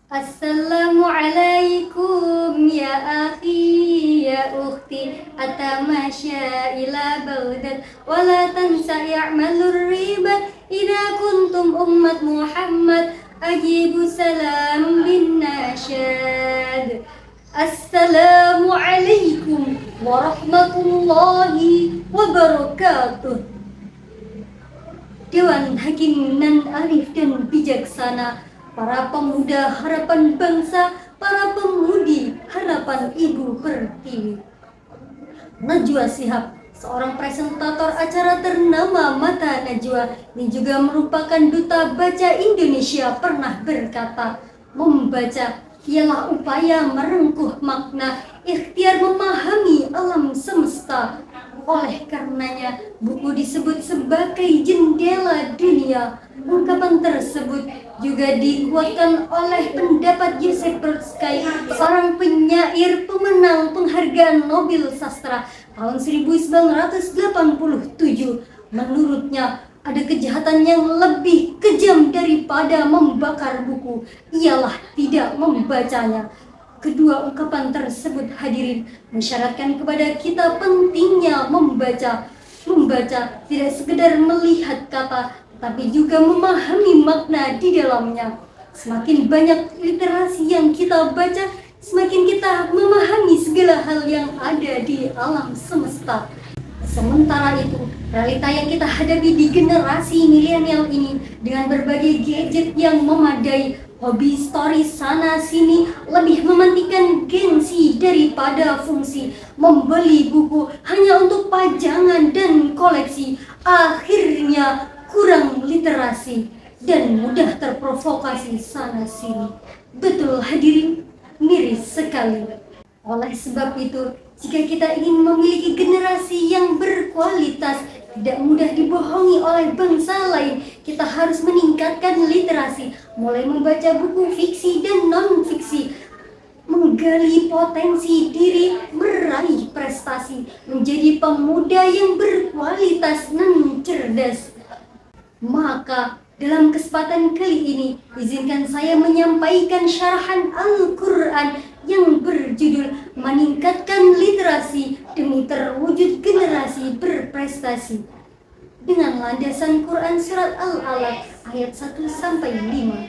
Assalamualaikum ya akhi ya ukhti atamasya ila baghdad wala tansa ya'malur ribat idza kuntum ummat Muhammad ajibu salam bin nasyad. Assalamualaikum warahmatullahi wabarakatuh. Dewan Hakim nan arif dan bijaksana, para pemuda harapan bangsa, para pemudi harapan Ibu Pertiwi. Najwa Shihab, seorang presentator acara ternama Mata Najwa, ini juga merupakan duta baca Indonesia, pernah berkata, membaca ialah upaya merengkuh makna, ikhtiar memahami alam semesta. Oleh karenanya, buku disebut sebagai jendela dunia. Ungkapan tersebut juga dikuatkan oleh pendapat Joseph Brodsky, seorang penyair pemenang penghargaan Nobel Sastra tahun 1987. Menurutnya, ada kejahatan yang lebih kejam daripada membakar buku, ialah tidak membacanya. Kedua ungkapan tersebut, hadirin, mensyaratkan kepada kita pentingnya membaca. Membaca tidak sekedar melihat kata, tapi juga memahami makna di dalamnya. Semakin banyak literasi yang kita baca, semakin kita memahami segala hal yang ada di alam semesta. Sementara itu, realita yang kita hadapi di generasi milenial ini dengan berbagai gadget yang memadai, hobi story sana sini, lebih mementingkan gengsi daripada fungsi, membeli buku hanya untuk pajangan dan koleksi, akhirnya kurang literasi dan mudah terprovokasi sana sini. Betul hadirin, miris sekali. Oleh sebab itu, jika kita ingin memiliki generasi yang berkualitas, tidak mudah dibohongi oleh bangsa lain, kita harus meningkatkan literasi, mulai membaca buku fiksi dan non-fiksi, menggali potensi diri, meraih prestasi, menjadi pemuda yang berkualitas dan cerdas. Maka dalam kesempatan kali ini, izinkan saya menyampaikan syarahan Al-Quran yang berjudul Meningkatkan Literasi Demi Terwujud Generasi Berprestasi, dengan landasan Quran Surat Al-Alaq ayat 1-5.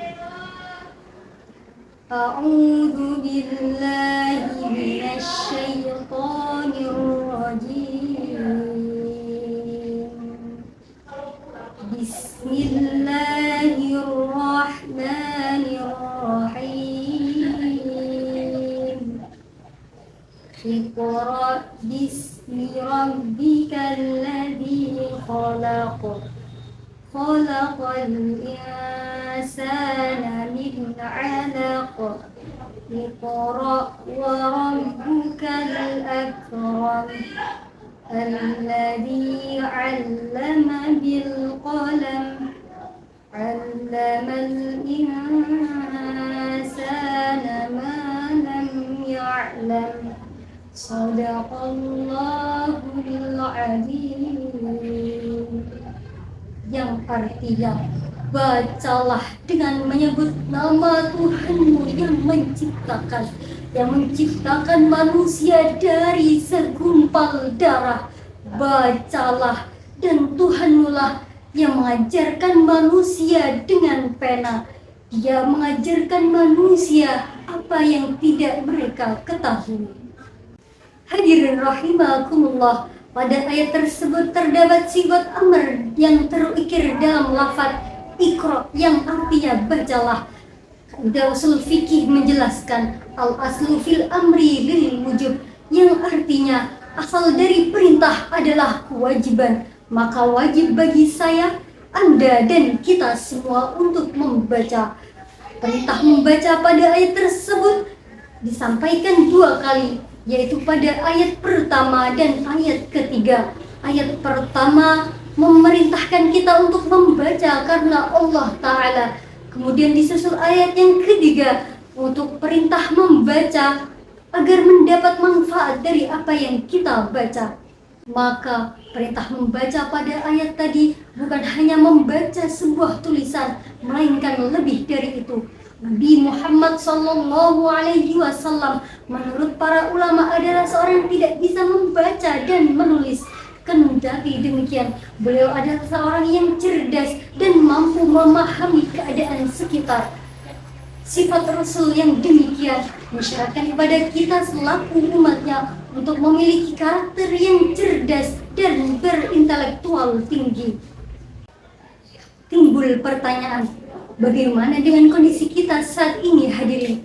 A'udzu billahi minasy syaithanir rajim. Bismillahirrahmanirrahim. Iqra bismi rabbikal ladzi khalaq. Khalaqal insana min 'alaq. Iqra wa rabbukal akram. Alladzi 'allama bil qalam. 'Allamal insana ma lam ya'lam. Shadaqallahul azim. Yang artinya, bacalah dengan menyebut nama Tuhanmu yang menciptakan manusia dari segumpal darah. Bacalah, dan Tuhanmu lah yang mengajarkan manusia dengan pena. Dia mengajarkan manusia apa yang tidak mereka ketahui. Hadirin rahimakumullah, pada ayat tersebut terdapat sifat amr yang terukir dalam lafaz Iqra yang artinya bacalah. Kaidah usul fikih menjelaskan al-aslu fil amri lil wujub, yang artinya asal dari perintah adalah kewajiban, maka wajib bagi saya, Anda, dan kita semua untuk membaca. Perintah membaca pada ayat tersebut disampaikan dua kali, yaitu pada ayat pertama dan ayat ketiga. Ayat pertama memerintahkan kita untuk membaca karena Allah Ta'ala. Kemudian disusul ayat yang ketiga untuk perintah membaca agar mendapat manfaat dari apa yang kita baca. Maka perintah membaca pada ayat tadi bukan hanya membaca sebuah tulisan, melainkan lebih dari itu, Nabi Muhammad Sallallahu Alaihi Wasallam menurut para ulama adalah seorang yang tidak bisa membaca dan menulis. Kendati demikian, beliau adalah seorang yang cerdas dan mampu memahami keadaan sekitar. Sifat Rasul yang demikian mensyaratkan kepada kita selaku umatnya untuk memiliki karakter yang cerdas dan berintelektual tinggi. Timbul pertanyaan, bagaimana dengan kondisi kita saat ini hadirin?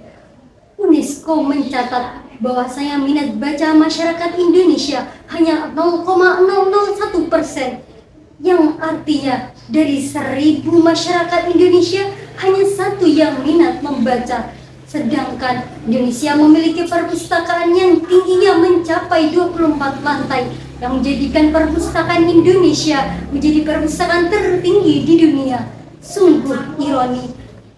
UNESCO mencatat bahwasanya minat baca masyarakat Indonesia hanya 0,001%, yang artinya dari 1000 masyarakat Indonesia hanya satu yang minat membaca. Sedangkan Indonesia memiliki perpustakaan yang tingginya mencapai 24 lantai, yang menjadikan perpustakaan Indonesia menjadi perpustakaan tertinggi di dunia. Sungguh ironi,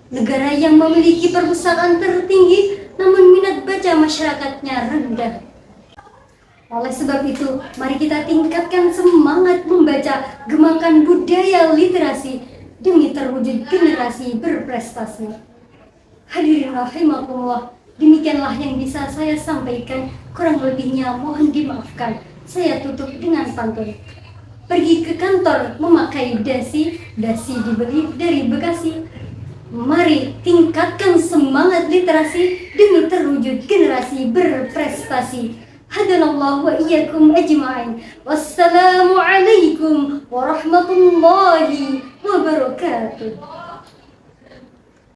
negara yang memiliki perpustakaan tertinggi namun minat baca masyarakatnya rendah. Oleh sebab itu, mari kita tingkatkan semangat membaca, gemakan budaya literasi demi terwujud generasi berprestasi. Hadirin rahimakumullah, demikianlah yang bisa saya sampaikan, kurang lebihnya mohon dimaafkan. Saya tutup dengan pantun. Pergi ke kantor memakai dasi dibeli dari Bekasi. Mari tingkatkan semangat literasi demi terwujud generasi berprestasi. Hadanallahu wa iyyakum ajma'in. Wassalamualaikum warahmatullahi wabarakatuh.